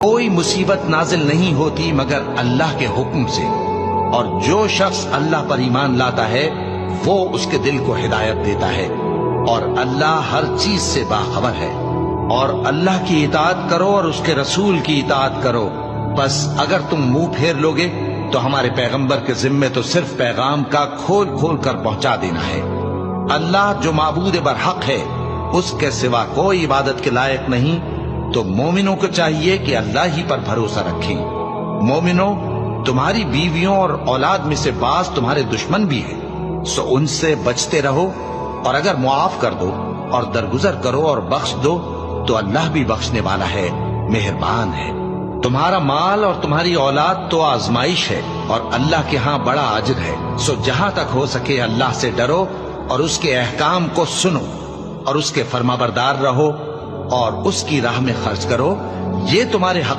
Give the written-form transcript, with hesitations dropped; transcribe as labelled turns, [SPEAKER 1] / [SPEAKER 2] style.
[SPEAKER 1] کوئی مصیبت نازل نہیں ہوتی مگر اللہ کے حکم سے، اور جو شخص اللہ پر ایمان لاتا ہے وہ اس کے دل کو ہدایت دیتا ہے، اور اللہ ہر چیز سے باخبر ہے۔ اور اللہ کی اطاعت کرو اور اس کے رسول کی اطاعت کرو، بس اگر تم منہ پھیر لوگے تو ہمارے پیغمبر کے ذمے تو صرف پیغام کا کھول کھول کر پہنچا دینا ہے۔ اللہ جو معبود برحق ہے، اس کے سوا کوئی عبادت کے لائق نہیں، تو مومنوں کو چاہیے کہ اللہ ہی پر بھروسہ رکھیں۔ مومنوں، تمہاری بیویوں اور اولاد میں سے بعض تمہارے دشمن بھی ہیں، سو ان سے بچتے رہو، اور اگر معاف کر دو اور درگزر کرو اور بخش دو تو اللہ بھی بخشنے والا ہے، مہربان ہے۔ تمہارا مال اور تمہاری اولاد تو آزمائش ہے، اور اللہ کے ہاں بڑا اجر ہے، سو جہاں تک ہو سکے اللہ سے ڈرو اور اس کے احکام کو سنو اور اس کے فرمانبردار رہو اور اس کی راہ میں خرچ کرو، یہ تمہارے حق